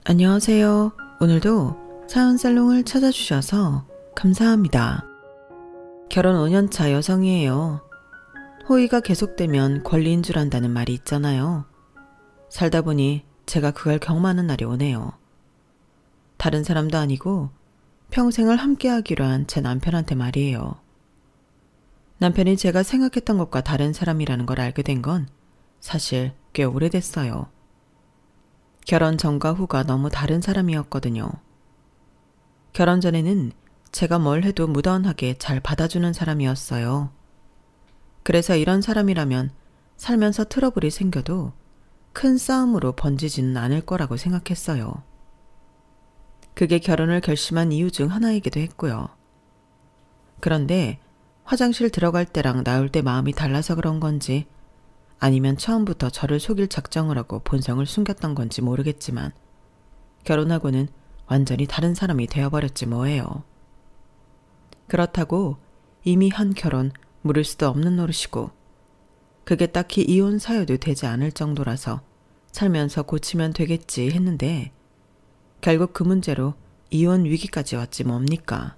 안녕하세요. 오늘도 사연살롱을 찾아주셔서 감사합니다. 결혼 5년차 여성이에요. 호의가 계속되면 권리인 줄 안다는 말이 있잖아요. 살다 보니 제가 그걸 경험하는 날이 오네요. 다른 사람도 아니고 평생을 함께하기로 한 제 남편한테 말이에요. 남편이 제가 생각했던 것과 다른 사람이라는 걸 알게 된 건 사실 꽤 오래됐어요. 결혼 전과 후가 너무 다른 사람이었거든요. 결혼 전에는 제가 뭘 해도 무던하게 잘 받아주는 사람이었어요. 그래서 이런 사람이라면 살면서 트러블이 생겨도 큰 싸움으로 번지지는 않을 거라고 생각했어요. 그게 결혼을 결심한 이유 중 하나이기도 했고요. 그런데 화장실 들어갈 때랑 나올 때 마음이 달라서 그런 건지 아니면 처음부터 저를 속일 작정을 하고 본성을 숨겼던 건지 모르겠지만 결혼하고는 완전히 다른 사람이 되어버렸지 뭐예요. 그렇다고 이미 한 결혼 물을 수도 없는 노릇이고 그게 딱히 이혼 사유도 되지 않을 정도라서 살면서 고치면 되겠지 했는데 결국 그 문제로 이혼 위기까지 왔지 뭡니까.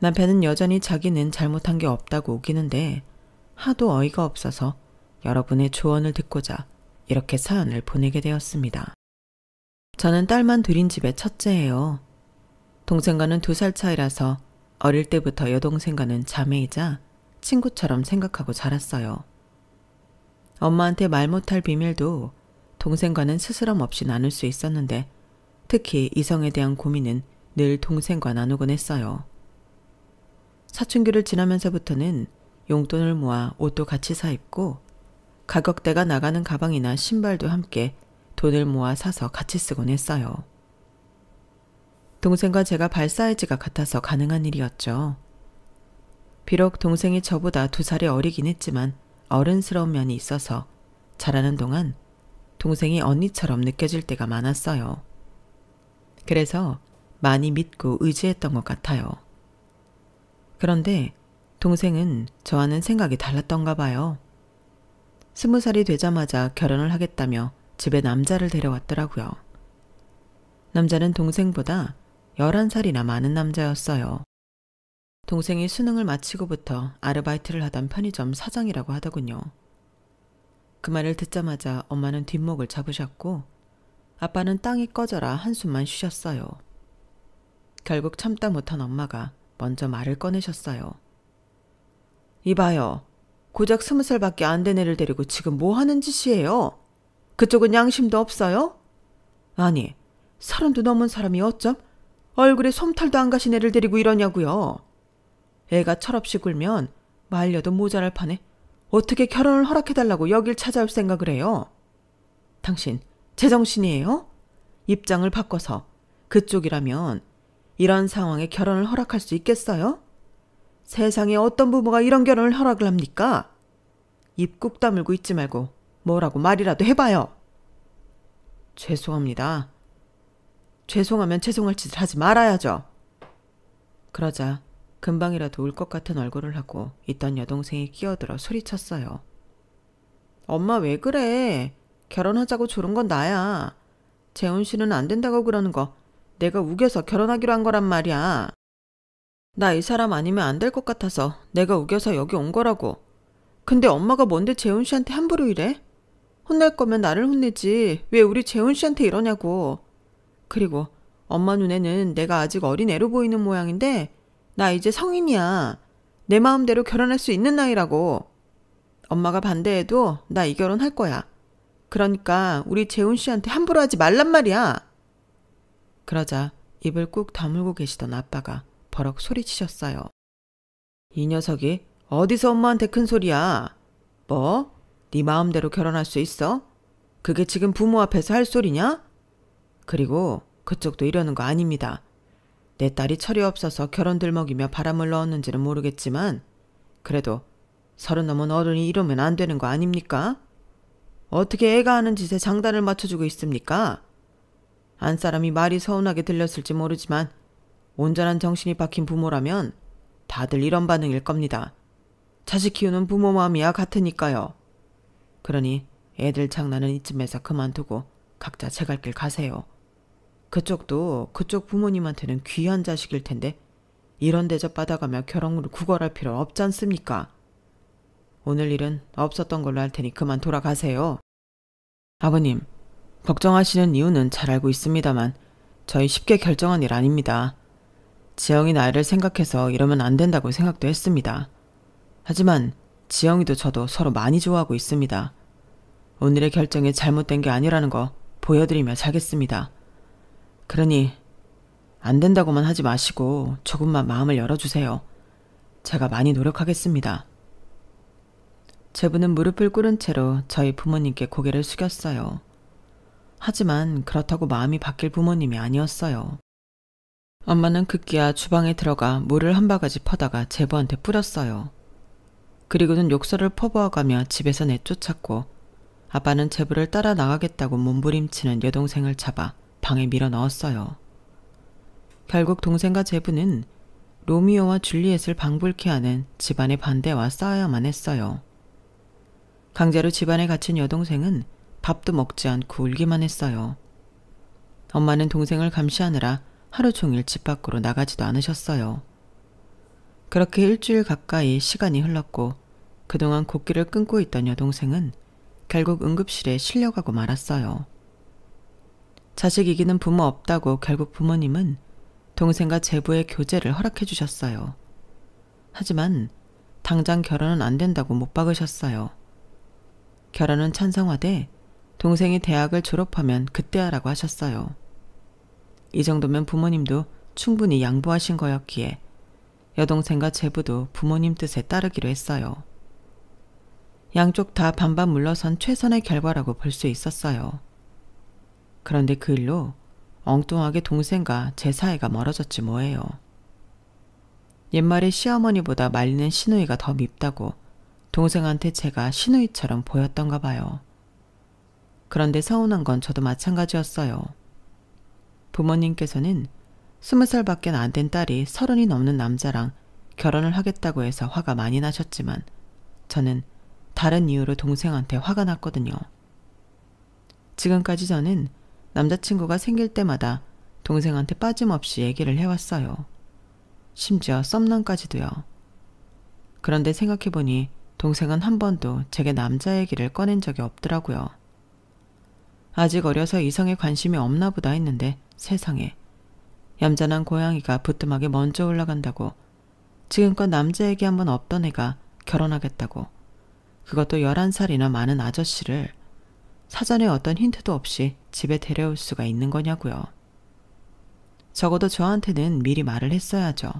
남편은 여전히 자기는 잘못한 게 없다고 우기는데 하도 어이가 없어서 여러분의 조언을 듣고자 이렇게 사연을 보내게 되었습니다. 저는 딸만 둘인 집의 첫째예요. 동생과는 2살 차이라서 어릴 때부터 여동생과는 자매이자 친구처럼 생각하고 자랐어요. 엄마한테 말 못할 비밀도 동생과는 스스럼 없이 나눌 수 있었는데 특히 이성에 대한 고민은 늘 동생과 나누곤 했어요. 사춘기를 지나면서부터는 용돈을 모아 옷도 같이 사 입고 가격대가 나가는 가방이나 신발도 함께 돈을 모아 사서 같이 쓰곤 했어요. 동생과 제가 발 사이즈가 같아서 가능한 일이었죠. 비록 동생이 저보다 2살이 어리긴 했지만 어른스러운 면이 있어서 자라는 동안 동생이 언니처럼 느껴질 때가 많았어요. 그래서 많이 믿고 의지했던 것 같아요. 그런데 동생은 저와는 생각이 달랐던가 봐요. 20살이 되자마자 결혼을 하겠다며 집에 남자를 데려왔더라고요. 남자는 동생보다 11살이나 많은 남자였어요. 동생이 수능을 마치고부터 아르바이트를 하던 편의점 사장이라고 하더군요. 그 말을 듣자마자 엄마는 뒷목을 잡으셨고 아빠는 땅이 꺼져라 한숨만 쉬셨어요. 결국 참다 못한 엄마가 먼저 말을 꺼내셨어요. 이봐요. 고작 20살밖에 안 된 애를 데리고 지금 뭐 하는 짓이에요? 그쪽은 양심도 없어요? 아니, 30도 넘은 사람이 어쩜 얼굴에 솜털도 안 가신 애를 데리고 이러냐고요. 애가 철없이 굴면 말려도 모자랄 판에 어떻게 결혼을 허락해달라고 여길 찾아올 생각을 해요? 당신 제정신이에요? 입장을 바꿔서 그쪽이라면 이런 상황에 결혼을 허락할 수 있겠어요? 세상에 어떤 부모가 이런 결혼을 허락을 합니까? 입 꾹 다물고 있지 말고 뭐라고 말이라도 해봐요. 죄송합니다. 죄송하면 죄송할 짓을 하지 말아야죠. 그러자 금방이라도 울 것 같은 얼굴을 하고 있던 여동생이 끼어들어 소리쳤어요. 엄마 왜 그래? 결혼하자고 조른 건 나야. 재훈 씨는 안 된다고 그러는 거 내가 우겨서 결혼하기로 한 거란 말이야. 나 이 사람 아니면 안 될 것 같아서 내가 우겨서 여기 온 거라고. 근데 엄마가 뭔데 재훈 씨한테 함부로 이래? 혼낼 거면 나를 혼내지 왜 우리 재훈 씨한테 이러냐고. 그리고 엄마 눈에는 내가 아직 어린애로 보이는 모양인데 나 이제 성인이야. 내 마음대로 결혼할 수 있는 나이라고. 엄마가 반대해도 나 이 결혼 할 거야. 그러니까 우리 재훈 씨한테 함부로 하지 말란 말이야. 그러자 입을 꾹 다물고 계시던 아빠가 버럭 소리치셨어요. 이 녀석이 어디서 엄마한테 큰 소리야. 뭐? 네 마음대로 결혼할 수 있어? 그게 지금 부모 앞에서 할 소리냐? 그리고 그쪽도 이러는 거 아닙니다. 내 딸이 철이 없어서 결혼들 먹이며 바람을 넣었는지는 모르겠지만 그래도 30 넘은 어른이 이러면 안 되는 거 아닙니까? 어떻게 애가 하는 짓에 장단을 맞춰주고 있습니까? 안 사람이 말이 서운하게 들렸을지 모르지만 온전한 정신이 박힌 부모라면 다들 이런 반응일 겁니다. 자식 키우는 부모 마음이야 같으니까요. 그러니 애들 장난은 이쯤에서 그만두고 각자 제 갈 길 가세요. 그쪽도 그쪽 부모님한테는 귀한 자식일 텐데 이런 대접 받아가며 결혼으로 구걸할 필요 없지 않습니까? 오늘 일은 없었던 걸로 할 테니 그만 돌아가세요. 아버님, 걱정하시는 이유는 잘 알고 있습니다만 저희 쉽게 결정한 일 아닙니다. 지영이 나이를 생각해서 이러면 안 된다고 생각도 했습니다. 하지만 지영이도 저도 서로 많이 좋아하고 있습니다. 오늘의 결정이 잘못된 게 아니라는 거 보여드리며 살겠습니다. 그러니 안 된다고만 하지 마시고 조금만 마음을 열어주세요. 제가 많이 노력하겠습니다. 제부는 무릎을 꿇은 채로 저희 부모님께 고개를 숙였어요. 하지만 그렇다고 마음이 바뀔 부모님이 아니었어요. 엄마는 급기야 주방에 들어가 물을 한 바가지 퍼다가 제부한테 뿌렸어요. 그리고는 욕설을 퍼부어가며 집에서 내쫓았고 아빠는 제부를 따라 나가겠다고 몸부림치는 여동생을 잡아 방에 밀어 넣었어요. 결국 동생과 제부는 로미오와 줄리엣을 방불케 하는 집안의 반대와 싸워야만 했어요. 강제로 집안에 갇힌 여동생은 밥도 먹지 않고 울기만 했어요. 엄마는 동생을 감시하느라 하루 종일 집 밖으로 나가지도 않으셨어요. 그렇게 일주일 가까이 시간이 흘렀고 그동안 곡기를 끊고 있던 여동생은 결국 응급실에 실려가고 말았어요. 자식 이기는 부모 없다고 결국 부모님은 동생과 제부의 교제를 허락해 주셨어요. 하지만 당장 결혼은 안 된다고 못 박으셨어요. 결혼은 찬성화돼 동생이 대학을 졸업하면 그때 하라고 하셨어요. 이 정도면 부모님도 충분히 양보하신 거였기에 여동생과 제부도 부모님 뜻에 따르기로 했어요. 양쪽 다 반반 물러선 최선의 결과라고 볼 수 있었어요. 그런데 그 일로 엉뚱하게 동생과 제 사이가 멀어졌지 뭐예요. 옛말에 시어머니보다 말리는 시누이가 더 밉다고 동생한테 제가 시누이처럼 보였던가 봐요. 그런데 서운한 건 저도 마찬가지였어요. 부모님께서는 20살밖에 안 된 딸이 30이 넘는 남자랑 결혼을 하겠다고 해서 화가 많이 나셨지만 저는 다른 이유로 동생한테 화가 났거든요. 지금까지 저는 남자친구가 생길 때마다 동생한테 빠짐없이 얘기를 해왔어요. 심지어 썸남까지도요. 그런데 생각해보니 동생은 한 번도 제게 남자 얘기를 꺼낸 적이 없더라고요. 아직 어려서 이성에 관심이 없나 보다 했는데 세상에 얌전한 고양이가 부뚜막에 먼저 올라간다고 지금껏 남자 얘기 한 번 없던 애가 결혼하겠다고 그것도 11살이나 많은 아저씨를 사전에 어떤 힌트도 없이 집에 데려올 수가 있는 거냐고요. 적어도 저한테는 미리 말을 했어야죠.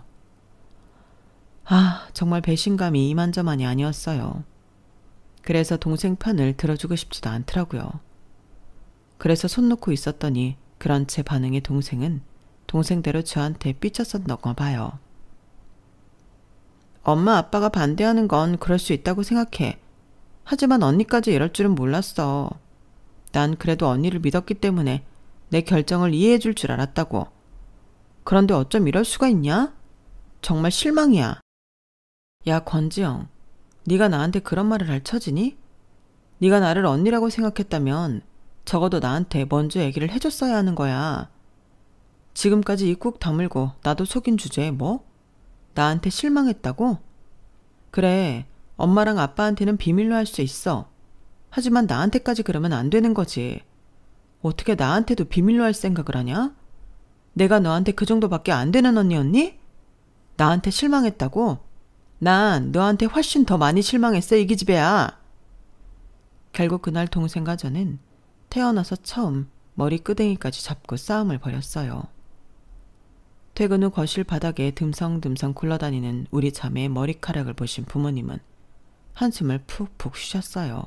정말 배신감이 이만저만이 아니었어요. 그래서 동생 편을 들어주고 싶지도 않더라고요. 그래서 손 놓고 있었더니 그런 제 반응에 동생은 동생대로 저한테 삐쳤었던가 봐요. 엄마 아빠가 반대하는 건 그럴 수 있다고 생각해. 하지만 언니까지 이럴 줄은 몰랐어. 난 그래도 언니를 믿었기 때문에 내 결정을 이해해 줄 줄 알았다고. 그런데 어쩜 이럴 수가 있냐? 정말 실망이야. 야 권지영, 네가 나한테 그런 말을 할 처지니? 네가 나를 언니라고 생각했다면 적어도 나한테 먼저 얘기를 해줬어야 하는 거야. 지금까지 입국 다물고 나도 속인 주제에 뭐? 나한테 실망했다고? 그래, 엄마랑 아빠한테는 비밀로 할 수 있어. 하지만 나한테까지 그러면 안 되는 거지. 어떻게 나한테도 비밀로 할 생각을 하냐? 내가 너한테 그 정도밖에 안 되는 언니였니? 나한테 실망했다고? 난 너한테 훨씬 더 많이 실망했어, 이 기집애야. 결국 그날 동생과 저는 태어나서 처음 머리 끄댕이까지 잡고 싸움을 벌였어요. 퇴근 후 거실 바닥에 듬성듬성 굴러다니는 우리 자매의 머리카락을 보신 부모님은 한숨을 푹푹 쉬셨어요.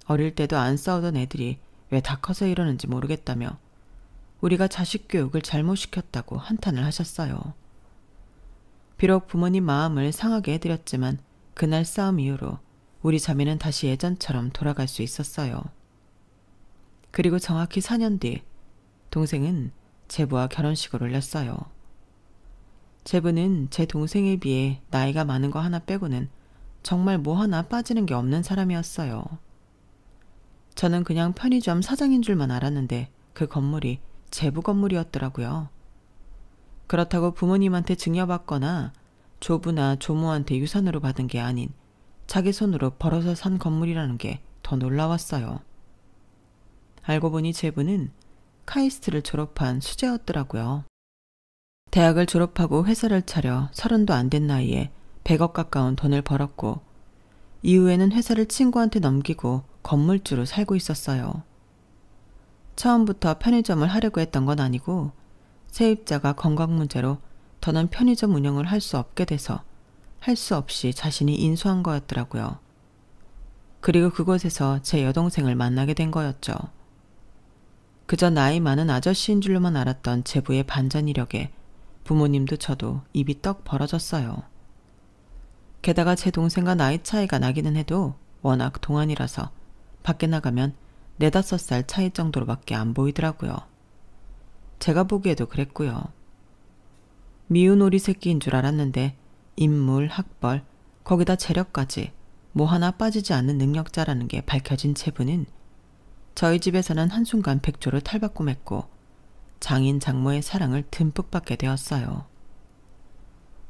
어릴 때도 안 싸우던 애들이 왜 다 커서 이러는지 모르겠다며 우리가 자식 교육을 잘못 시켰다고 한탄을 하셨어요. 비록 부모님 마음을 상하게 해드렸지만 그날 싸움 이후로 우리 자매는 다시 예전처럼 돌아갈 수 있었어요. 그리고 정확히 4년 뒤 동생은 제부와 결혼식을 올렸어요. 제부는 제 동생에 비해 나이가 많은 거 하나 빼고는 정말 뭐 하나 빠지는 게 없는 사람이었어요. 저는 그냥 편의점 사장인 줄만 알았는데 그 건물이 제부 건물이었더라고요. 그렇다고 부모님한테 증여받거나 조부나 조모한테 유산으로 받은 게 아닌 자기 손으로 벌어서 산 건물이라는 게 더 놀라웠어요. 알고 보니 제부는 카이스트를 졸업한 수재였더라고요. 대학을 졸업하고 회사를 차려 30도 안 된 나이에 100억 가까운 돈을 벌었고 이후에는 회사를 친구한테 넘기고 건물주로 살고 있었어요. 처음부터 편의점을 하려고 했던 건 아니고 세입자가 건강 문제로 더는 편의점 운영을 할 수 없게 돼서 할 수 없이 자신이 인수한 거였더라고요. 그리고 그곳에서 제 여동생을 만나게 된 거였죠. 그저 나이 많은 아저씨인 줄로만 알았던 제부의 반전 이력에 부모님도 저도 입이 떡 벌어졌어요. 게다가 제 동생과 나이 차이가 나기는 해도 워낙 동안이라서 밖에 나가면 4~5살 차이 정도로밖에 안 보이더라고요. 제가 보기에도 그랬고요. 미운 오리 새끼인 줄 알았는데 인물, 학벌, 거기다 재력까지 뭐 하나 빠지지 않는 능력자라는 게 밝혀진 제부는 저희 집에서는 한순간 백조를 탈바꿈 했고 장인 장모의 사랑을 듬뿍 받게 되었어요.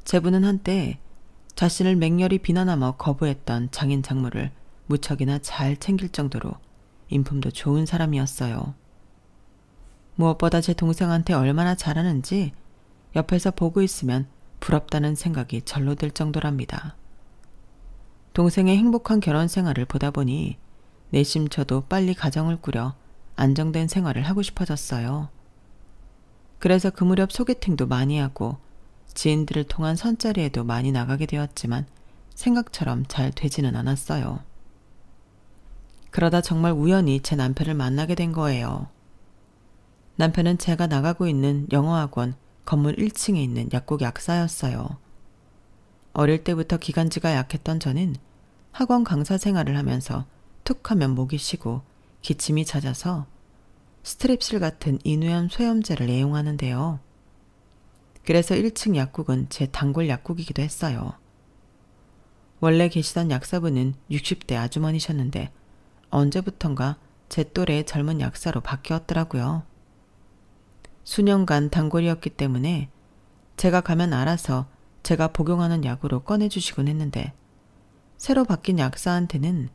제부는 한때 자신을 맹렬히 비난하며 거부했던 장인 장모를 무척이나 잘 챙길 정도로 인품도 좋은 사람이었어요. 무엇보다 제 동생한테 얼마나 잘하는지 옆에서 보고 있으면 부럽다는 생각이 절로 들 정도랍니다. 동생의 행복한 결혼 생활을 보다 보니 내심 저도 빨리 가정을 꾸려 안정된 생활을 하고 싶어졌어요. 그래서 그 무렵 소개팅도 많이 하고 지인들을 통한 선자리에도 많이 나가게 되었지만 생각처럼 잘 되지는 않았어요. 그러다 정말 우연히 제 남편을 만나게 된 거예요. 남편은 제가 나가고 있는 영어학원 건물 1층에 있는 약국 약사였어요. 어릴 때부터 기관지가 약했던 저는 학원 강사 생활을 하면서 툭 하면 목이 쉬고 기침이 잦아서 스트랩실 같은 인후염 소염제를 애용하는데요. 그래서 1층 약국은 제 단골 약국이기도 했어요. 원래 계시던 약사분은 60대 아주머니셨는데 언제부턴가 제 또래의 젊은 약사로 바뀌었더라고요. 수년간 단골이었기 때문에 제가 가면 알아서 제가 복용하는 약으로 꺼내주시곤 했는데 새로 바뀐 약사한테는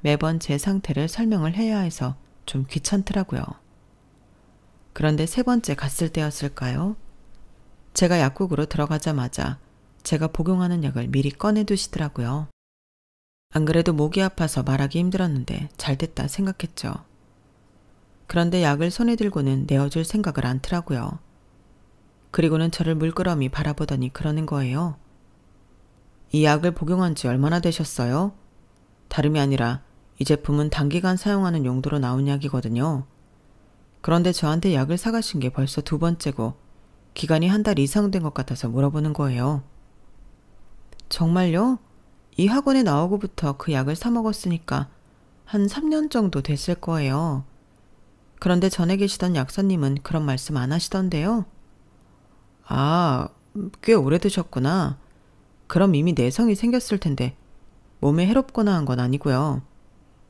매번 제 상태를 설명을 해야 해서 좀 귀찮더라고요. 그런데 3번째 갔을 때였을까요? 제가 약국으로 들어가자마자 제가 복용하는 약을 미리 꺼내두시더라고요. 안 그래도 목이 아파서 말하기 힘들었는데 잘됐다 생각했죠. 그런데 약을 손에 들고는 내어줄 생각을 않더라고요. 그리고는 저를 물끄러미 바라보더니 그러는 거예요. 이 약을 복용한 지 얼마나 되셨어요? 다름이 아니라 이 제품은 단기간 사용하는 용도로 나온 약이거든요. 그런데 저한테 약을 사가신 게 벌써 2번째고 기간이 1달 이상 된 것 같아서 물어보는 거예요. 정말요? 이 학원에 나오고부터 그 약을 사 먹었으니까 한 3년 정도 됐을 거예요. 그런데 전에 계시던 약사님은 그런 말씀 안 하시던데요. 아, 꽤 오래되셨구나. 그럼 이미 내성이 생겼을 텐데 몸에 해롭거나 한 건 아니고요.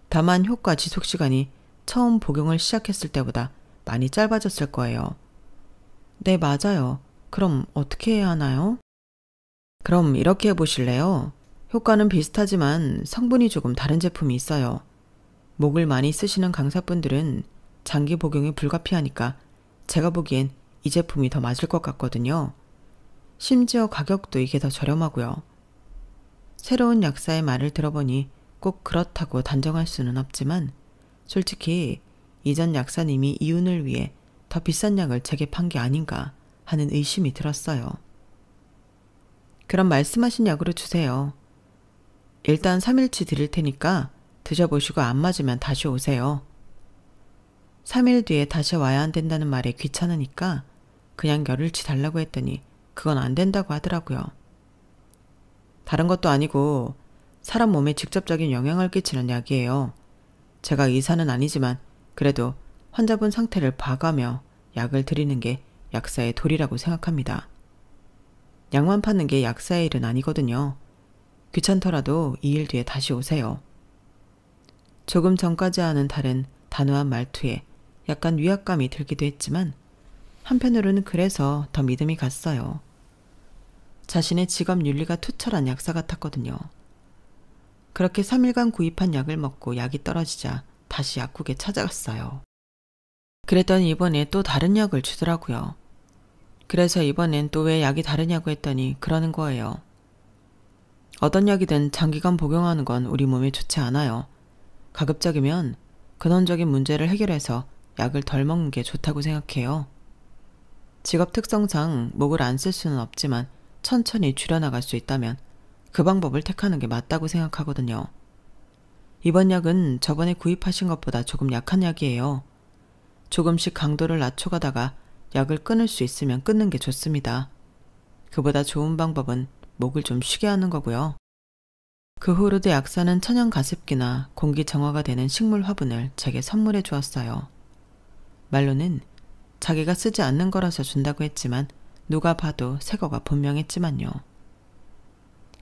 다만 효과 지속 시간이 처음 복용을 시작했을 때보다 많이 짧아졌을 거예요. 네, 맞아요. 그럼 어떻게 해야 하나요? 그럼 이렇게 해보실래요? 효과는 비슷하지만 성분이 조금 다른 제품이 있어요. 목을 많이 쓰시는 강사분들은 장기 복용이 불가피하니까 제가 보기엔 이 제품이 더 맞을 것 같거든요. 심지어 가격도 이게 더 저렴하고요. 새로운 약사의 말을 들어보니 꼭 그렇다고 단정할 수는 없지만 솔직히 이전 약사님이 이윤을 위해 더 비싼 약을 제게 판 게 아닌가 하는 의심이 들었어요. 그럼 말씀하신 약으로 주세요. 일단 3일치 드릴 테니까 드셔보시고 안 맞으면 다시 오세요. 3일 뒤에 다시 와야 안 된다는 말에 귀찮으니까 그냥 열흘치 달라고 했더니 그건 안 된다고 하더라고요. 다른 것도 아니고 사람 몸에 직접적인 영향을 끼치는 약이에요. 제가 의사는 아니지만 그래도 환자분 상태를 봐가며 약을 드리는 게 약사의 도리라고 생각합니다. 약만 파는 게 약사의 일은 아니거든요. 귀찮더라도 2일 뒤에 다시 오세요. 조금 전까지 하는 다른 단호한 말투에 약간 위압감이 들기도 했지만 한편으로는 그래서 더 믿음이 갔어요. 자신의 직업 윤리가 투철한 약사 같았거든요. 그렇게 3일간 구입한 약을 먹고 약이 떨어지자 다시 약국에 찾아갔어요. 그랬더니 이번에 또 다른 약을 주더라고요. 그래서 이번엔 또 왜 약이 다르냐고 했더니 그러는 거예요. 어떤 약이든 장기간 복용하는 건 우리 몸에 좋지 않아요. 가급적이면 근원적인 문제를 해결해서 약을 덜 먹는 게 좋다고 생각해요. 직업 특성상 목을 안 쓸 수는 없지만 천천히 줄여나갈 수 있다면 그 방법을 택하는 게 맞다고 생각하거든요. 이번 약은 저번에 구입하신 것보다 조금 약한 약이에요. 조금씩 강도를 낮춰가다가 약을 끊을 수 있으면 끊는 게 좋습니다. 그보다 좋은 방법은 목을 좀 쉬게 하는 거고요. 그 후로도 약사는 천연 가습기나 공기 정화가 되는 식물 화분을 제게 선물해 주었어요. 말로는 자기가 쓰지 않는 거라서 준다고 했지만 누가 봐도 새 거가 분명했지만요.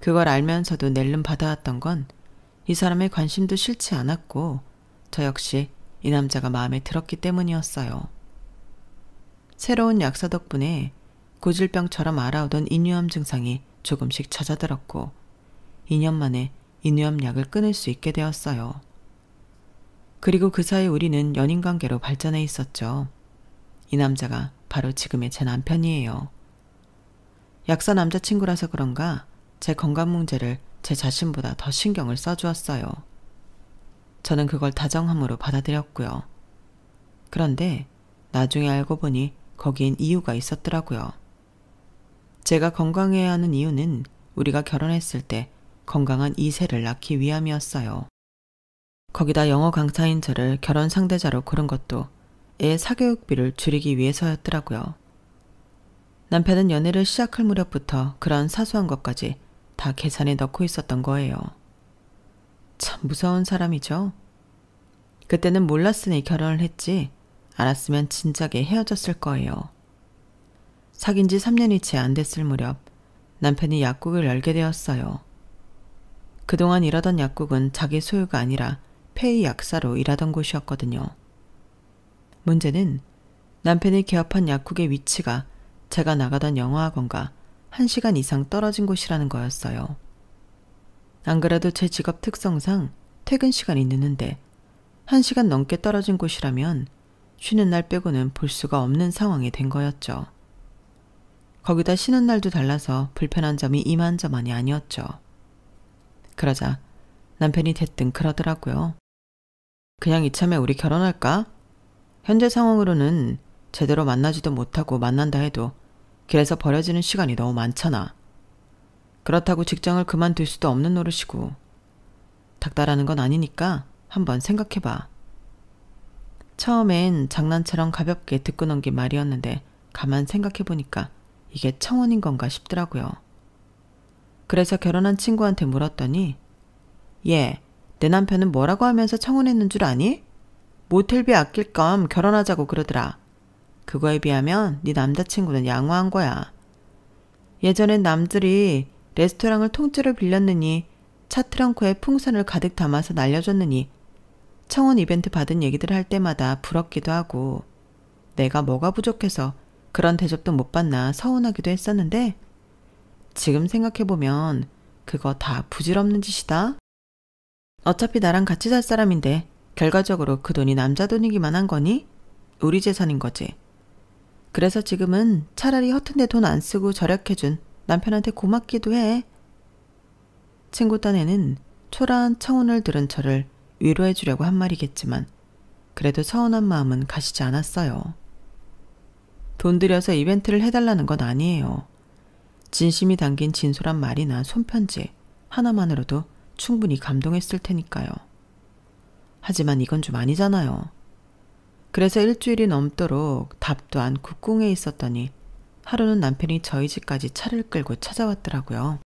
그걸 알면서도 낼름 받아왔던 건 이 사람의 관심도 싫지 않았고 저 역시 이 남자가 마음에 들었기 때문이었어요. 새로운 약사 덕분에 고질병처럼 알아오던 인유암 증상이 조금씩 잦아들었고 2년 만에 인유암 약을 끊을 수 있게 되었어요. 그리고 그 사이 우리는 연인관계로 발전해 있었죠. 이 남자가 바로 지금의 제 남편이에요. 약사 남자친구라서 그런가 제 건강 문제를 제 자신보다 더 신경을 써주었어요. 저는 그걸 다정함으로 받아들였고요. 그런데 나중에 알고 보니 거기엔 이유가 있었더라고요. 제가 건강해야 하는 이유는 우리가 결혼했을 때 건강한 2세를 낳기 위함이었어요. 거기다 영어 강사인 저를 결혼 상대자로 고른 것도 애 사교육비를 줄이기 위해서였더라고요. 남편은 연애를 시작할 무렵부터 그런 사소한 것까지 다 계산에 넣고 있었던 거예요. 참 무서운 사람이죠. 그때는 몰랐으니 결혼을 했지 알았으면 진작에 헤어졌을 거예요. 사귄 지 3년이 채 안 됐을 무렵 남편이 약국을 열게 되었어요. 그동안 일하던 약국은 자기 소유가 아니라 폐의 약사로 일하던 곳이었거든요. 문제는 남편이 개업한 약국의 위치가 제가 나가던 영어학원과 1시간 이상 떨어진 곳이라는 거였어요. 안 그래도 제 직업 특성상 퇴근 시간이 늦는데 1시간 넘게 떨어진 곳이라면 쉬는 날 빼고는 볼 수가 없는 상황이 된 거였죠. 거기다 쉬는 날도 달라서 불편한 점이 이만저만이 아니었죠. 그러자 남편이 대뜸 그러더라고요. 그냥 이참에 우리 결혼할까? 현재 상황으로는 제대로 만나지도 못하고 만난다 해도 길에서 버려지는 시간이 너무 많잖아. 그렇다고 직장을 그만둘 수도 없는 노릇이고 닥달하는 건 아니니까 한번 생각해봐. 처음엔 장난처럼 가볍게 듣고 넘긴 말이었는데 가만 생각해보니까 이게 청혼인 건가 싶더라고요. 그래서 결혼한 친구한테 물었더니 얘, 내 남편은 뭐라고 하면서 청혼했는 줄 아니? 모텔비 아낄 겸 결혼하자고 그러더라. 그거에 비하면 네 남자친구는 양호한 거야. 예전엔 남들이 레스토랑을 통째로 빌렸느니 차 트렁크에 풍선을 가득 담아서 날려줬느니 청혼 이벤트 받은 얘기들 할 때마다 부럽기도 하고 내가 뭐가 부족해서 그런 대접도 못 받나 서운하기도 했었는데 지금 생각해보면 그거 다 부질없는 짓이다. 어차피 나랑 같이 살 사람인데 결과적으로 그 돈이 남자 돈이기만 한 거니? 우리 재산인 거지. 그래서 지금은 차라리 허튼 데 돈 안 쓰고 절약해준 남편한테 고맙기도 해. 친구 딴에는 초라한 청혼을 들은 저를 위로해 주려고 한 말이겠지만 그래도 서운한 마음은 가시지 않았어요. 돈 들여서 이벤트를 해달라는 건 아니에요. 진심이 담긴 진솔한 말이나 손편지 하나만으로도 충분히 감동했을 테니까요. 하지만 이건 좀 아니잖아요. 그래서 일주일이 넘도록 답도 안 국궁에 있었더니 하루는 남편이 저희 집까지 차를 끌고 찾아왔더라고요.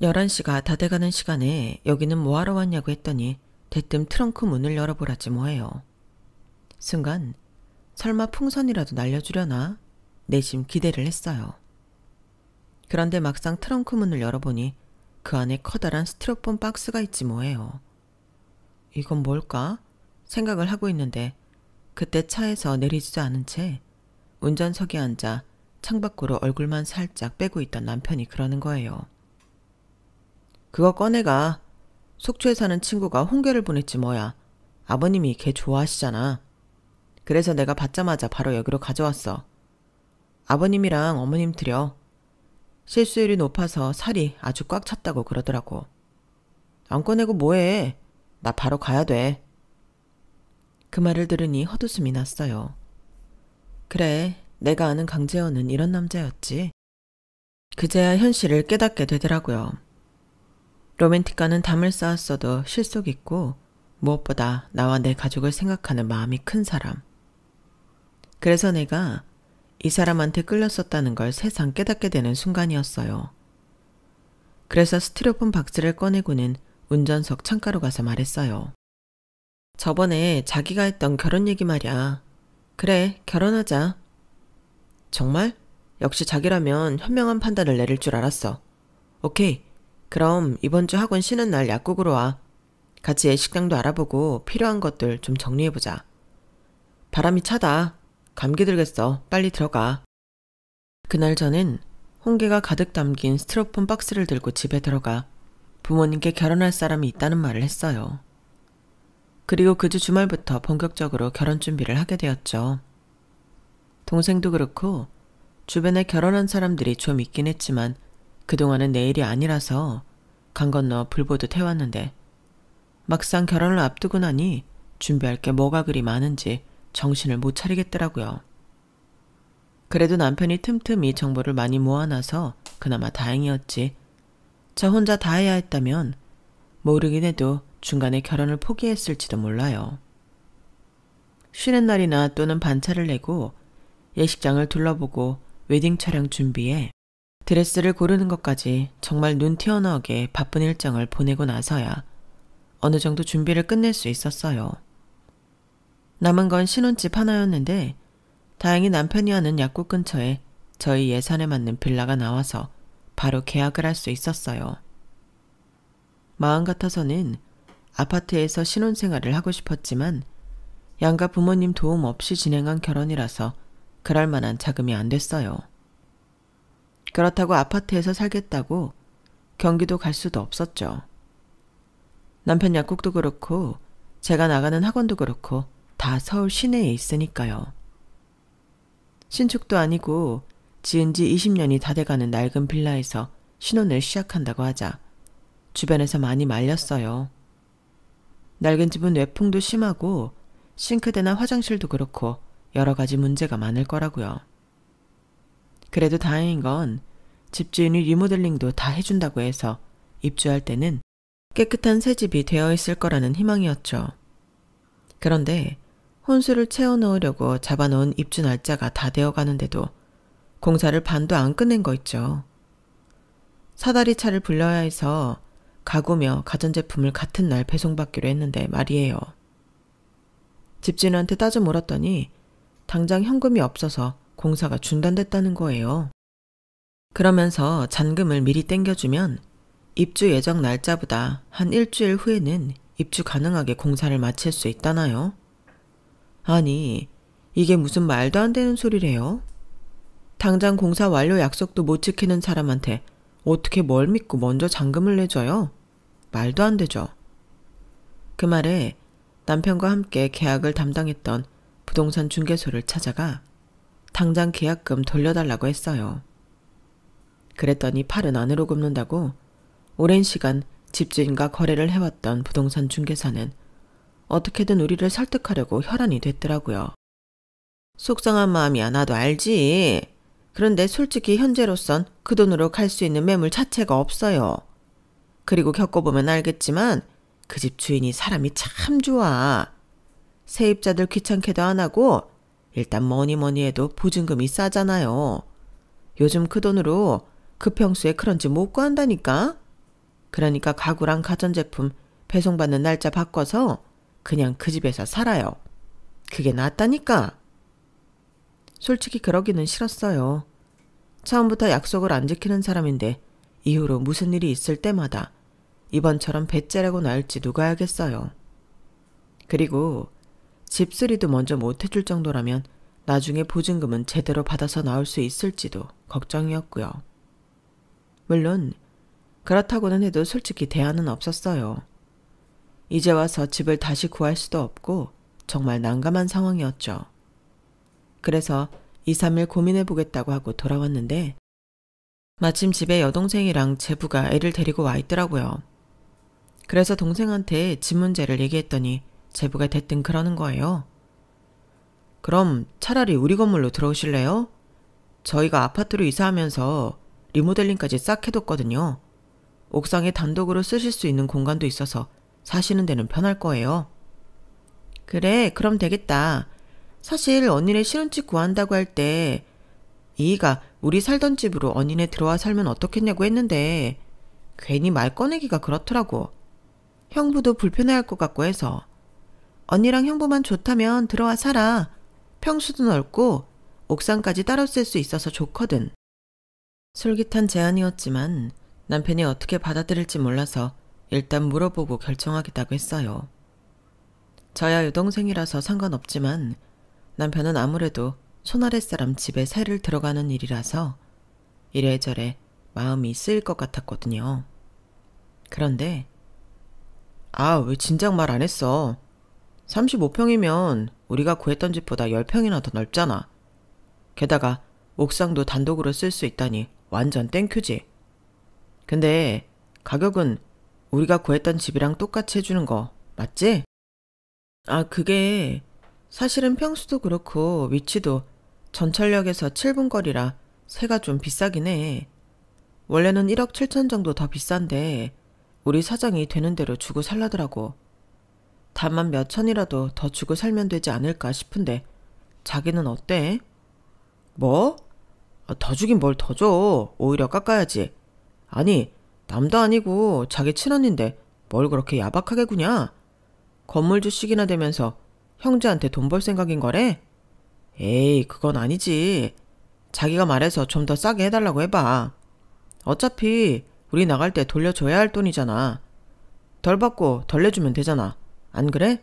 11시가 다 돼가는 시간에 여기는 뭐하러 왔냐고 했더니 대뜸 트렁크 문을 열어보라지 뭐해요. 순간 설마 풍선이라도 날려주려나 내심 기대를 했어요. 그런데 막상 트렁크 문을 열어보니 그 안에 커다란 스티로폼 박스가 있지 뭐해요. 이건 뭘까? 생각을 하고 있는데 그때 차에서 내리지도 않은 채 운전석에 앉아 창밖으로 얼굴만 살짝 빼고 있던 남편이 그러는 거예요. 그거 꺼내가. 속초에 사는 친구가 홍게를 보냈지 뭐야. 아버님이 걔 좋아하시잖아. 그래서 내가 받자마자 바로 여기로 가져왔어. 아버님이랑 어머님 드려. 실수율이 높아서 살이 아주 꽉 찼다고 그러더라고. 안 꺼내고 뭐해. 나 바로 가야 돼. 그 말을 들으니 헛웃음이 났어요. 그래, 내가 아는 강재원은 이런 남자였지. 그제야 현실을 깨닫게 되더라고요. 로맨틱가는 담을 쌓았어도 실속 있고 무엇보다 나와 내 가족을 생각하는 마음이 큰 사람. 그래서 내가 이 사람한테 끌렸었다는 걸 새삼 깨닫게 되는 순간이었어요. 그래서 스티로폼 박스를 꺼내고는 운전석 창가로 가서 말했어요. 저번에 자기가 했던 결혼 얘기 말이야. 그래, 결혼하자. 정말? 역시 자기라면 현명한 판단을 내릴 줄 알았어. 오케이. 그럼 이번 주 학원 쉬는 날 약국으로 와. 같이 예식장도 알아보고 필요한 것들 좀 정리해보자. 바람이 차다. 감기 들겠어. 빨리 들어가. 그날 저는 홍게가 가득 담긴 스티로폼 박스를 들고 집에 들어가 부모님께 결혼할 사람이 있다는 말을 했어요. 그리고 그 주 주말부터 본격적으로 결혼 준비를 하게 되었죠. 동생도 그렇고 주변에 결혼한 사람들이 좀 있긴 했지만 그동안은 내 일이 아니라서 강 건너 불보듯 해왔는데 막상 결혼을 앞두고 나니 준비할 게 뭐가 그리 많은지 정신을 못 차리겠더라고요. 그래도 남편이 틈틈이 정보를 많이 모아놔서 그나마 다행이었지. 저 혼자 다 해야 했다면 모르긴 해도 중간에 결혼을 포기했을지도 몰라요. 쉬는 날이나 또는 반차를 내고 예식장을 둘러보고 웨딩 촬영 준비에 드레스를 고르는 것까지 정말 눈 튀어나오게 바쁜 일정을 보내고 나서야 어느 정도 준비를 끝낼 수 있었어요. 남은 건 신혼집 하나였는데 다행히 남편이 하는 약국 근처에 저희 예산에 맞는 빌라가 나와서 바로 계약을 할 수 있었어요. 마음 같아서는 아파트에서 신혼생활을 하고 싶었지만 양가 부모님 도움 없이 진행한 결혼이라서 그럴 만한 자금이 안 됐어요. 그렇다고 아파트에서 살겠다고 경기도 갈 수도 없었죠. 남편 약국도 그렇고 제가 나가는 학원도 그렇고 다 서울 시내에 있으니까요. 신축도 아니고 지은 지 20년이 다 돼가는 낡은 빌라에서 신혼을 시작한다고 하자 주변에서 많이 말렸어요. 낡은 집은 외풍도 심하고 싱크대나 화장실도 그렇고 여러 가지 문제가 많을 거라고요. 그래도 다행인 건 집주인이 리모델링도 다 해준다고 해서 입주할 때는 깨끗한 새 집이 되어 있을 거라는 희망이었죠. 그런데 혼수를 채워 넣으려고 잡아놓은 입주 날짜가 다 되어 가는데도 공사를 반도 안 끝낸 거 있죠. 사다리 차를 불러야 해서 가구며 가전제품을 같은 날 배송받기로 했는데 말이에요. 집주인한테 따져 물었더니 당장 현금이 없어서 공사가 중단됐다는 거예요. 그러면서 잔금을 미리 땡겨주면 입주 예정 날짜보다 한 일주일 후에는 입주 가능하게 공사를 마칠 수 있다나요? 아니, 이게 무슨 말도 안 되는 소리래요? 당장 공사 완료 약속도 못 지키는 사람한테 어떻게 뭘 믿고 먼저 잔금을 내줘요? 말도 안 되죠. 그 말에 남편과 함께 계약을 담당했던 부동산 중개소를 찾아가 당장 계약금 돌려달라고 했어요. 그랬더니 팔은 안으로 굽는다고 오랜 시간 집주인과 거래를 해왔던 부동산 중개사는 어떻게든 우리를 설득하려고 혈안이 됐더라고요. 속상한 마음이야 나도 알지. 그런데 솔직히 현재로선 그 돈으로 갈 수 있는 매물 자체가 없어요. 그리고 겪어보면 알겠지만 그 집 주인이 사람이 참 좋아. 세입자들 귀찮게도 안 하고 일단 뭐니 해도 보증금이 싸잖아요. 요즘 그 돈으로 그 평수에 그런 집 못 구한다니까. 그러니까 가구랑 가전제품 배송받는 날짜 바꿔서 그냥 그 집에서 살아요. 그게 낫다니까. 솔직히 그러기는 싫었어요. 처음부터 약속을 안 지키는 사람인데 이후로 무슨 일이 있을 때마다 이번처럼 배째라고 나올지 누가 알겠어요. 그리고 집수리도 먼저 못 해줄 정도라면 나중에 보증금은 제대로 받아서 나올 수 있을지도 걱정이었고요. 물론 그렇다고는 해도 솔직히 대안은 없었어요. 이제 와서 집을 다시 구할 수도 없고 정말 난감한 상황이었죠. 그래서 2, 3일 고민해보겠다고 하고 돌아왔는데 마침 집에 여동생이랑 제부가 애를 데리고 와 있더라고요. 그래서 동생한테 집 문제를 얘기했더니 제부가 대뜸 그러는 거예요. 그럼 차라리 우리 건물로 들어오실래요? 저희가 아파트로 이사하면서 리모델링까지 싹 해뒀거든요. 옥상에 단독으로 쓰실 수 있는 공간도 있어서 사시는 데는 편할 거예요. 그래, 그럼 되겠다. 사실 언니네 신혼집 구한다고 할 때 이희가 우리 살던 집으로 언니네 들어와 살면 어떻겠냐고 했는데 괜히 말 꺼내기가 그렇더라고. 형부도 불편해할 것 같고 해서. 언니랑 형부만 좋다면 들어와 살아. 평수도 넓고 옥상까지 따로 쓸 수 있어서 좋거든. 솔깃한 제안이었지만 남편이 어떻게 받아들일지 몰라서 일단 물어보고 결정하겠다고 했어요. 저야 여동생이라서 상관없지만 남편은 아무래도 손아랫사람 집에 새를 들어가는 일이라서 이래저래 마음이 쓰일 것 같았거든요. 그런데 왜 진작 말 안 했어. 35평이면 우리가 구했던 집보다 10평이나 더 넓잖아. 게다가 옥상도 단독으로 쓸 수 있다니 완전 땡큐지. 근데 가격은 우리가 구했던 집이랑 똑같이 해주는 거 맞지? 그게 사실은 평수도 그렇고 위치도 전철역에서 7분 거리라 세가 좀 비싸긴 해. 원래는 1억 7천 정도 더 비싼데 우리 사장이 되는 대로 주고 살라더라고. 다만 몇 천이라도 더 주고 살면 되지 않을까 싶은데 자기는 어때? 뭐? 더 주긴 뭘 더 줘. 오히려 깎아야지. 아니, 남도 아니고 자기 친언니인데 뭘 그렇게 야박하게 구냐? 건물 주식이나 되면서 형제한테 돈 벌 생각인 거래? 에이, 그건 아니지. 자기가 말해서 좀 더 싸게 해달라고 해봐. 어차피 우리 나갈 때 돌려줘야 할 돈이잖아. 덜 받고 덜 내주면 되잖아. 안 그래?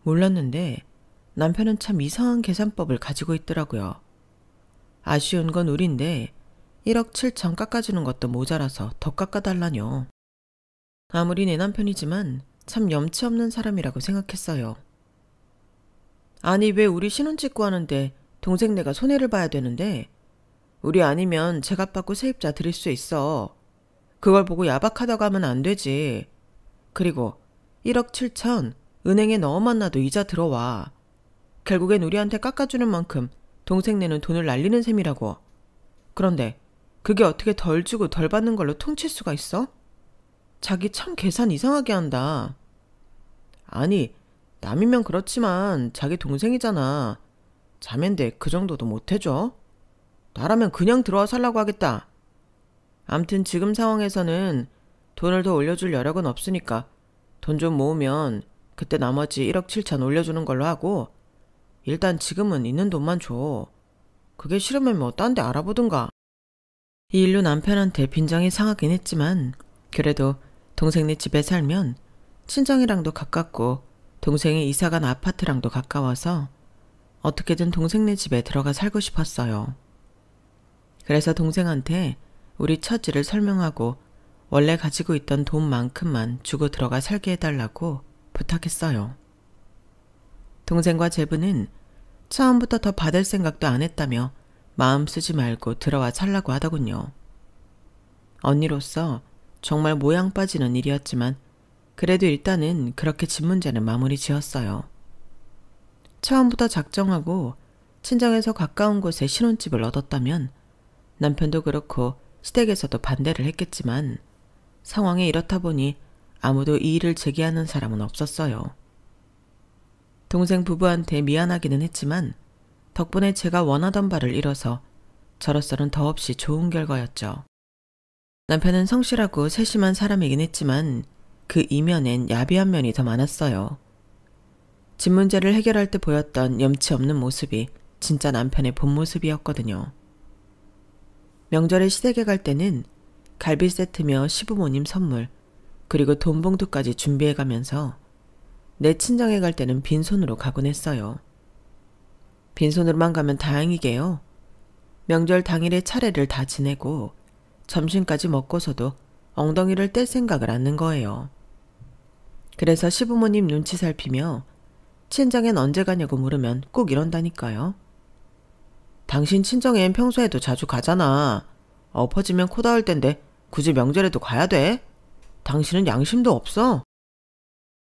몰랐는데 남편은 참 이상한 계산법을 가지고 있더라고요. 아쉬운 건 우린데 1억 7천 깎아주는 것도 모자라서 더 깎아달라뇨. 아무리 내 남편이지만 참 염치 없는 사람이라고 생각했어요. 아니 왜 우리 신혼집 구하는데 동생네가 손해를 봐야 되는데 우리 아니면 제값 받고 세입자 드릴 수 있어. 그걸 보고 야박하다고 하면 안 되지. 그리고 1억 7천 은행에 넣어만 놔도 이자 들어와. 결국엔 우리한테 깎아주는 만큼 동생네는 돈을 날리는 셈이라고. 그런데 그게 어떻게 덜 주고 덜 받는 걸로 퉁칠 수가 있어? 자기 참 계산 이상하게 한다. 아니 남이면 그렇지만 자기 동생이잖아. 자매인데 그 정도도 못 해줘? 나라면 그냥 들어와 살라고 하겠다. 암튼 지금 상황에서는 돈을 더 올려줄 여력은 없으니까 돈 좀 모으면 그때 나머지 1억 7천 올려주는 걸로 하고 일단 지금은 있는 돈만 줘. 그게 싫으면 뭐 딴 데 알아보든가. 이 일로 남편한테 빈정이 상하긴 했지만 그래도 동생네 집에 살면 친정이랑도 가깝고 동생이 이사간 아파트랑도 가까워서 어떻게든 동생네 집에 들어가 살고 싶었어요. 그래서 동생한테 우리 처지를 설명하고 원래 가지고 있던 돈만큼만 주고 들어가 살게 해달라고 부탁했어요. 동생과 제부는 처음부터 더 받을 생각도 안 했다며 마음 쓰지 말고 들어와 살라고 하더군요. 언니로서 정말 모양 빠지는 일이었지만 그래도 일단은 그렇게 집 문제는 마무리 지었어요. 처음부터 작정하고 친정에서 가까운 곳에 신혼집을 얻었다면 남편도 그렇고 시댁에서도 반대를 했겠지만 상황이 이렇다 보니 아무도 이의를 제기하는 사람은 없었어요. 동생 부부한테 미안하기는 했지만 덕분에 제가 원하던 바를 이뤄서 저로서는 더없이 좋은 결과였죠. 남편은 성실하고 세심한 사람이긴 했지만 그 이면엔 야비한 면이 더 많았어요. 집 문제를 해결할 때 보였던 염치 없는 모습이 진짜 남편의 본 모습이었거든요. 명절에 시댁에 갈 때는 갈비 세트며 시부모님 선물 그리고 돈 봉투까지 준비해가면서 내 친정에 갈 때는 빈손으로 가곤 했어요. 빈손으로만 가면 다행이게요. 명절 당일에 차례를 다 지내고 점심까지 먹고서도 엉덩이를 뗄 생각을 않는 거예요. 그래서 시부모님 눈치 살피며 친정엔 언제 가냐고 물으면 꼭 이런다니까요. 당신 친정엔 평소에도 자주 가잖아. 엎어지면 코 닿을 텐데 굳이 명절에도 가야 돼? 당신은 양심도 없어?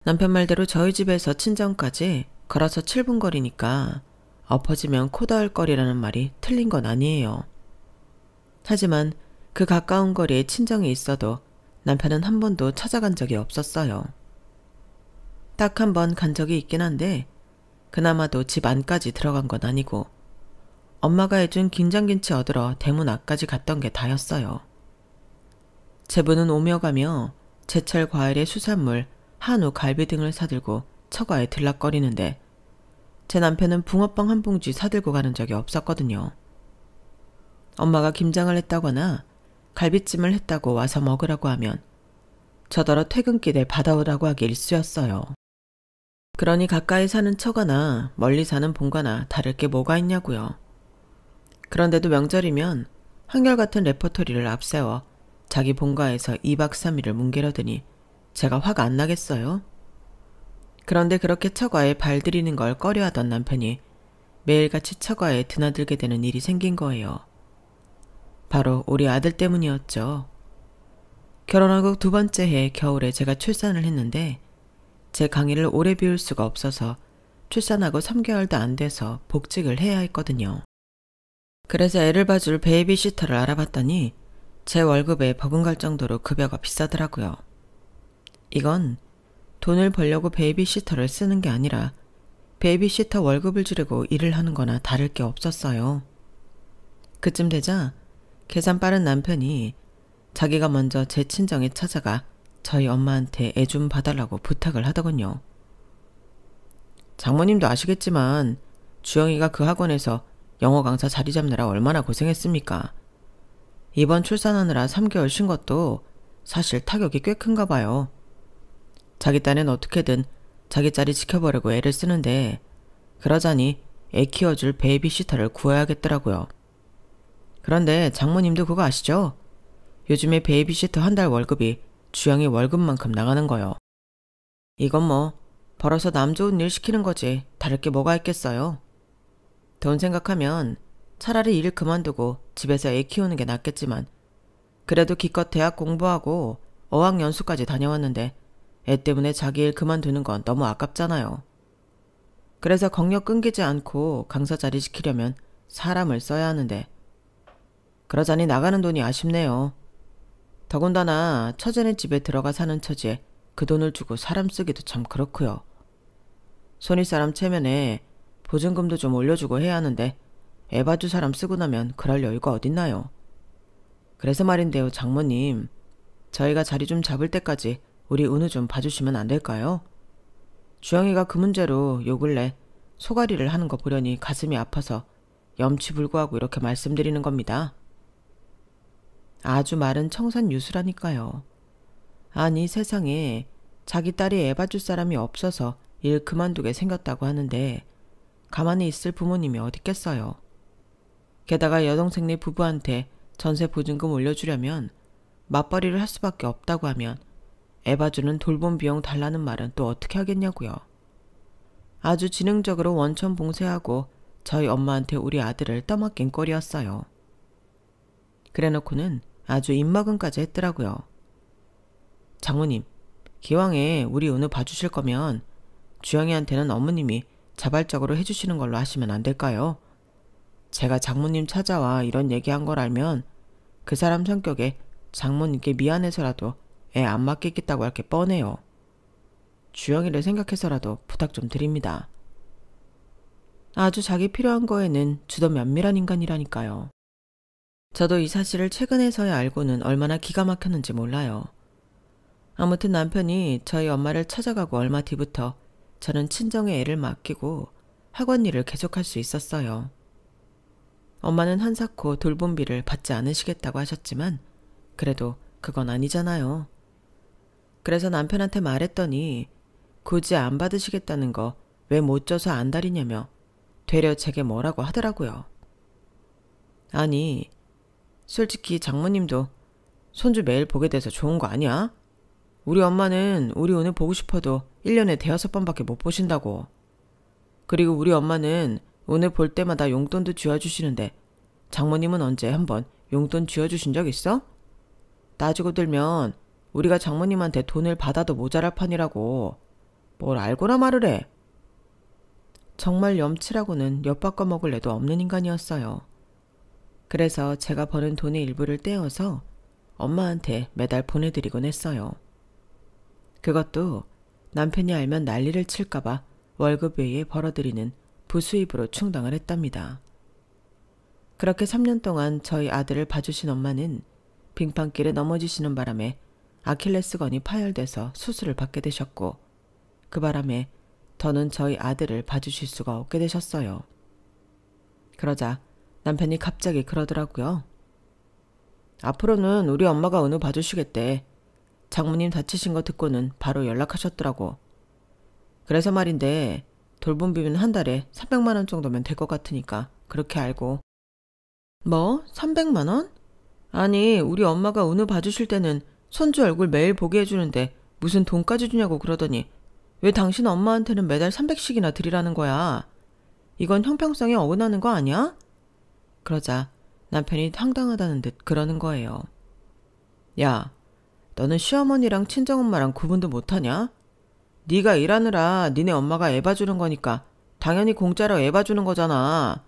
남편 말대로 저희 집에서 친정까지 걸어서 7분 거리니까 엎어지면 코 닿을 거리라는 말이 틀린 건 아니에요. 하지만 그 가까운 거리에 친정이 있어도 남편은 한 번도 찾아간 적이 없었어요. 딱 한 번 간 적이 있긴 한데 그나마도 집 안까지 들어간 건 아니고 엄마가 해준 김장김치 얻으러 대문 앞까지 갔던 게 다였어요. 제부는 오며 가며 제철 과일에 수산물, 한우, 갈비 등을 사들고 처가에 들락거리는데 제 남편은 붕어빵 한 봉지 사들고 가는 적이 없었거든요. 엄마가 김장을 했다거나 갈비찜을 했다고 와서 먹으라고 하면 저더러 퇴근길에 받아오라고 하기 일쑤였어요. 그러니 가까이 사는 처가나 멀리 사는 본가나 다를 게 뭐가 있냐고요. 그런데도 명절이면 한결같은 레퍼토리를 앞세워 자기 본가에서 2박 3일을 뭉개려더니 제가 화가 안 나겠어요? 그런데 그렇게 처가에 발들이는 걸 꺼려하던 남편이 매일같이 처가에 드나들게 되는 일이 생긴 거예요. 바로 우리 아들 때문이었죠. 결혼하고 2번째 해 겨울에 제가 출산을 했는데 제 강의를 오래 비울 수가 없어서 출산하고 3개월도 안 돼서 복직을 해야 했거든요. 그래서 애를 봐줄 베이비시터를 알아봤더니 제 월급에 버금갈 정도로 급여가 비싸더라고요. 이건 돈을 벌려고 베이비시터를 쓰는 게 아니라 베이비시터 월급을 주려고 일을 하는 거나 다를 게 없었어요. 그쯤 되자 계산 빠른 남편이 자기가 먼저 제 친정에 찾아가 저희 엄마한테 애 좀 봐달라고 부탁을 하더군요. 장모님도 아시겠지만 주영이가 그 학원에서 영어 강사 자리 잡느라 얼마나 고생했습니까? 이번 출산하느라 3개월 쉰 것도 사실 타격이 꽤 큰가 봐요. 자기 딴엔 어떻게든 자기 자리 지켜보려고 애를 쓰는데 그러자니 애 키워줄 베이비시터를 구해야겠더라고요. 그런데 장모님도 그거 아시죠? 요즘에 베이비시터 한 달 월급이 주영이 월급만큼 나가는 거요. 이건 뭐 벌어서 남 좋은 일 시키는 거지 다를 게 뭐가 있겠어요. 돈 생각하면 차라리 일 그만두고 집에서 애 키우는 게 낫겠지만 그래도 기껏 대학 공부하고 어학연수까지 다녀왔는데 애 때문에 자기 일 그만두는 건 너무 아깝잖아요. 그래서 경력 끊기지 않고 강사 자리 지키려면 사람을 써야 하는데 그러자니 나가는 돈이 아쉽네요. 더군다나 처제네 집에 들어가 사는 처지에 그 돈을 주고 사람 쓰기도 참 그렇고요. 손윗사람 체면에 보증금도 좀 올려주고 해야 하는데 애 봐줄 사람 쓰고 나면 그럴 여유가 어딨나요. 그래서 말인데요, 장모님. 저희가 자리 좀 잡을 때까지 우리 은우 좀 봐주시면 안 될까요? 주영이가 그 문제로 요 근래 소가리를 하는 거 보려니 가슴이 아파서 염치불구하고 이렇게 말씀드리는 겁니다. 아주 마른 청산유수라니까요. 아니 세상에 자기 딸이 애 봐줄 사람이 없어서 일 그만두게 생겼다고 하는데 가만히 있을 부모님이 어딨겠어요. 게다가 여동생네 부부한테 전세 보증금 올려주려면 맞벌이를 할 수밖에 없다고 하면 애 봐주는 돌봄 비용 달라는 말은 또 어떻게 하겠냐고요. 아주 지능적으로 원천 봉쇄하고 저희 엄마한테 우리 아들을 떠맡긴 꼴이었어요. 그래놓고는 아주 입막음까지 했더라고요. 장모님, 기왕에 우리 은우 봐주실 거면 주영이한테는 어머님이 자발적으로 해주시는 걸로 하시면 안 될까요? 제가 장모님 찾아와 이런 얘기한 걸 알면 그 사람 성격에 장모님께 미안해서라도 애 안 맡기겠다고 할 게 뻔해요. 주영이를 생각해서라도 부탁 좀 드립니다. 아주 자기 필요한 거에는 주도 면밀한 인간이라니까요. 저도 이 사실을 최근에서야 알고는 얼마나 기가 막혔는지 몰라요. 아무튼 남편이 저희 엄마를 찾아가고 얼마 뒤부터 저는 친정에 애를 맡기고 학원 일을 계속할 수 있었어요. 엄마는 한사코 돌봄비를 받지 않으시겠다고 하셨지만 그래도 그건 아니잖아요. 그래서 남편한테 말했더니 굳이 안 받으시겠다는 거 왜 못 줘서 안달이냐며 되려 제게 뭐라고 하더라고요. 아니, 솔직히 장모님도 손주 매일 보게 돼서 좋은 거 아니야? 우리 엄마는 우리 은우 보고 싶어도 1년에 대여섯 번밖에 못 보신다고. 그리고 우리 엄마는 은우 볼 때마다 용돈도 쥐어주시는데 장모님은 언제 한번 용돈 쥐어주신 적 있어? 따지고 들면 우리가 장모님한테 돈을 받아도 모자랄 판이라고. 뭘 알고나 말을 해. 정말 염치라고는 엿바꿔 먹을 애도 없는 인간이었어요. 그래서 제가 버는 돈의 일부를 떼어서 엄마한테 매달 보내드리곤 했어요. 그것도 남편이 알면 난리를 칠까봐 월급 외에 벌어들이는 부수입으로 충당을 했답니다. 그렇게 3년 동안 저희 아들을 봐주신 엄마는 빙판길에 넘어지시는 바람에 아킬레스건이 파열돼서 수술을 받게 되셨고, 그 바람에 더는 저희 아들을 봐주실 수가 없게 되셨어요. 그러자 남편이 갑자기 그러더라고요. 앞으로는 우리 엄마가 은우 봐주시겠대. 장모님 다치신 거 듣고는 바로 연락하셨더라고. 그래서 말인데 돌봄비는 한 달에 300만 원 정도면 될 것 같으니까 그렇게 알고. 뭐? 300만 원? 아니, 우리 엄마가 은우 봐주실 때는 손주 얼굴 매일 보게 해주는데 무슨 돈까지 주냐고 그러더니 왜 당신 엄마한테는 매달 300씩이나 드리라는 거야? 이건 형평성에 어긋나는 거 아니야? 그러자 남편이 황당하다는 듯 그러는 거예요. 야, 너는 시어머니랑 친정엄마랑 구분도 못하냐? 네가 일하느라 니네 엄마가 애 봐주는 거니까 당연히 공짜로 애 봐주는 거잖아.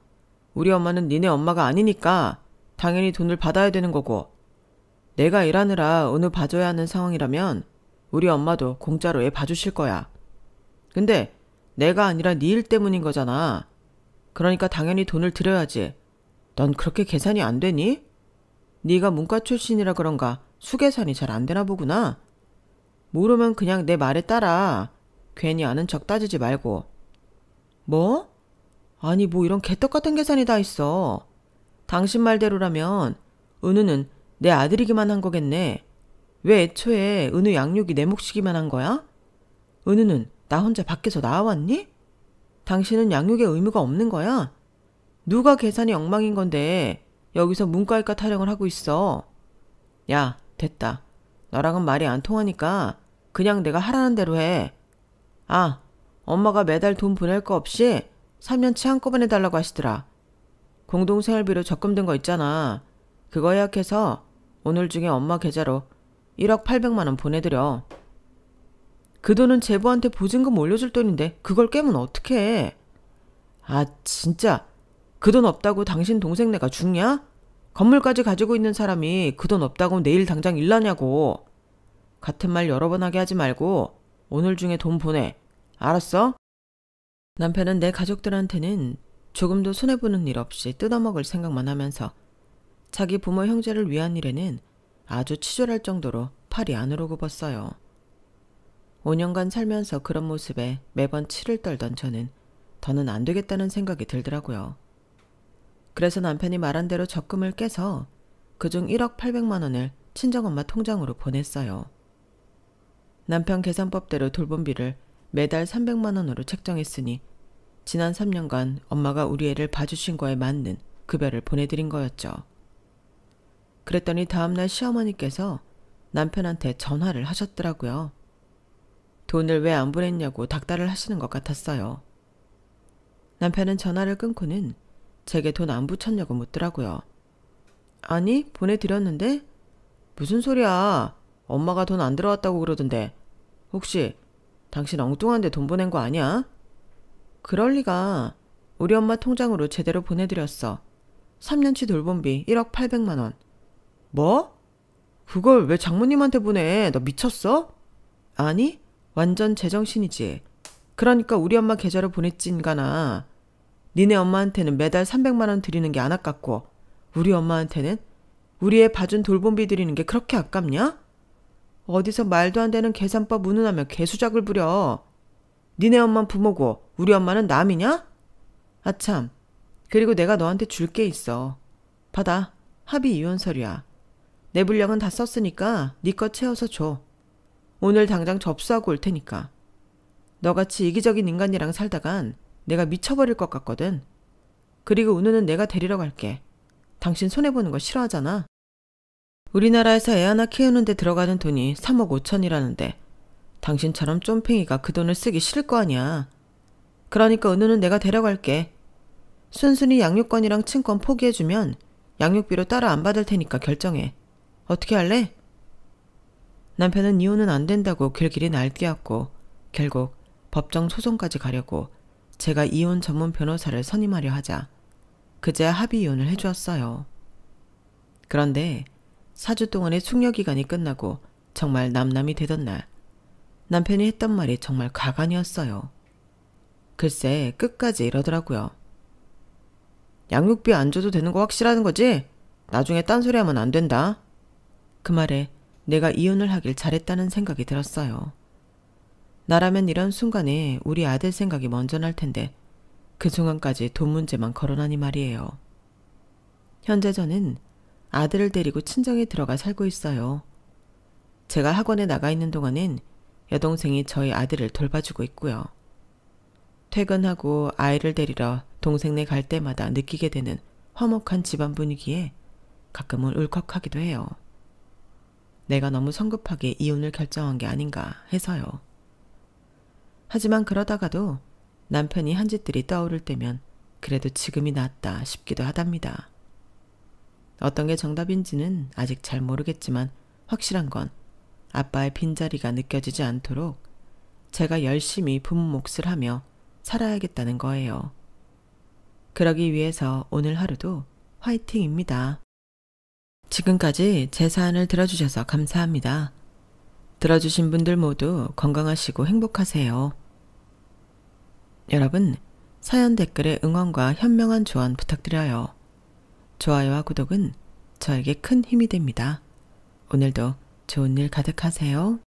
우리 엄마는 니네 엄마가 아니니까 당연히 돈을 받아야 되는 거고, 내가 일하느라 은우 봐줘야 하는 상황이라면 우리 엄마도 공짜로 애 봐주실 거야. 근데 내가 아니라 네 일 때문인 거잖아. 그러니까 당연히 돈을 드려야지. 넌 그렇게 계산이 안 되니? 네가 문과 출신이라 그런가 수계산이 잘 안 되나 보구나. 모르면 그냥 내 말에 따라. 괜히 아는 척 따지지 말고. 뭐? 아니, 뭐 이런 개떡 같은 계산이 다 있어. 당신 말대로라면 은우는 내 아들이기만 한 거겠네. 왜 애초에 은우 양육이 내 몫이기만 한 거야? 은우는 나 혼자 밖에서 나와왔니? 당신은 양육의 의무가 없는 거야? 누가 계산이 엉망인 건데 여기서 문과일과 타령을 하고 있어. 야, 됐다. 너랑은 말이 안 통하니까 그냥 내가 하라는 대로 해. 아, 엄마가 매달 돈 보낼 거 없이 3년치 한꺼번에 달라고 하시더라. 공동생활비로 적금든 거 있잖아. 그거 예약해서 오늘 중에 엄마 계좌로 1억 800만 원 보내드려. 그 돈은 제부한테 보증금 올려줄 돈인데 그걸 깨면 어떡해. 아, 진짜 그 돈 없다고 당신 동생네가 죽냐? 건물까지 가지고 있는 사람이 그 돈 없다고 내일 당장 일나냐고. 같은 말 여러 번 하게 하지 말고 오늘 중에 돈 보내. 알았어? 남편은 내 가족들한테는 조금도 손해보는 일 없이 뜯어먹을 생각만 하면서 자기 부모 형제를 위한 일에는 아주 치졸할 정도로 팔이 안으로 굽었어요. 5년간 살면서 그런 모습에 매번 치를 떨던 저는 더는 안 되겠다는 생각이 들더라고요. 그래서 남편이 말한 대로 적금을 깨서 그중 1억 800만 원을 친정엄마 통장으로 보냈어요. 남편 계산법대로 돌봄비를 매달 300만 원으로 책정했으니 지난 3년간 엄마가 우리 애를 봐주신 거에 맞는 급여를 보내드린 거였죠. 그랬더니 다음날 시어머니께서 남편한테 전화를 하셨더라고요. 돈을 왜 안 보냈냐고 닥달을 하시는 것 같았어요. 남편은 전화를 끊고는 제게 돈 안 붙였냐고 묻더라고요. 아니, 보내드렸는데? 무슨 소리야. 엄마가 돈 안 들어왔다고 그러던데. 혹시 당신 엉뚱한데 돈 보낸 거 아니야? 그럴 리가. 우리 엄마 통장으로 제대로 보내드렸어. 3년치 돌봄비 1억 800만 원. 뭐? 그걸 왜 장모님한테 보내? 너 미쳤어? 아니, 완전 제정신이지. 그러니까 우리 엄마 계좌로 보냈지 인간아. 니네 엄마한테는 매달 300만 원 드리는 게 안 아깝고 우리 엄마한테는 우리 애 봐준 돌봄비 드리는 게 그렇게 아깝냐? 어디서 말도 안 되는 계산법 운운하며 개수작을 부려. 니네 엄마는 부모고 우리 엄마는 남이냐? 아참, 그리고 내가 너한테 줄 게 있어. 받아. 합의 이혼 서류야. 내 분량은 다 썼으니까 네 거 채워서 줘. 오늘 당장 접수하고 올 테니까. 너같이 이기적인 인간이랑 살다간 내가 미쳐버릴 것 같거든. 그리고 은우는 내가 데리러 갈게. 당신 손해보는 거 싫어하잖아. 우리나라에서 애 하나 키우는데 들어가는 돈이 3억 5천이라는데 당신처럼 쫌팽이가 그 돈을 쓰기 싫을 거 아니야. 그러니까 은우는 내가 데려갈게. 순순히 양육권이랑 친권 포기해주면 양육비로 따로 안 받을 테니까 결정해. 어떻게 할래? 남편은 이혼은 안 된다고 길길이 날뛰었고 결국 법정 소송까지 가려고 제가 이혼 전문 변호사를 선임하려 하자 그제야 합의 이혼을 해주었어요. 그런데 4주 동안의 숙려기간이 끝나고 정말 남남이 되던 날 남편이 했던 말이 정말 가관이었어요. 글쎄 끝까지 이러더라고요. 양육비 안 줘도 되는 거 확실하는 거지? 나중에 딴소리 하면 안 된다. 그 말에 내가 이혼을 하길 잘했다는 생각이 들었어요. 나라면 이런 순간에 우리 아들 생각이 먼저 날 텐데 그 순간까지 돈 문제만 거론하니 말이에요. 현재 저는 아들을 데리고 친정에 들어가 살고 있어요. 제가 학원에 나가 있는 동안엔 여동생이 저희 아들을 돌봐주고 있고요. 퇴근하고 아이를 데리러 동생네 갈 때마다 느끼게 되는 화목한 집안 분위기에 가끔은 울컥하기도 해요. 내가 너무 성급하게 이혼을 결정한 게 아닌가 해서요. 하지만 그러다가도 남편이 한 짓들이 떠오를 때면 그래도 지금이 낫다 싶기도 하답니다. 어떤 게 정답인지는 아직 잘 모르겠지만 확실한 건 아빠의 빈자리가 느껴지지 않도록 제가 열심히 부모 몫을 하며 살아야겠다는 거예요. 그러기 위해서 오늘 하루도 화이팅입니다. 지금까지 제 사연을 들어주셔서 감사합니다. 들어주신 분들 모두 건강하시고 행복하세요. 여러분, 사연 댓글에 응원과 현명한 조언 부탁드려요. 좋아요와 구독은 저에게 큰 힘이 됩니다. 오늘도 좋은 일 가득하세요.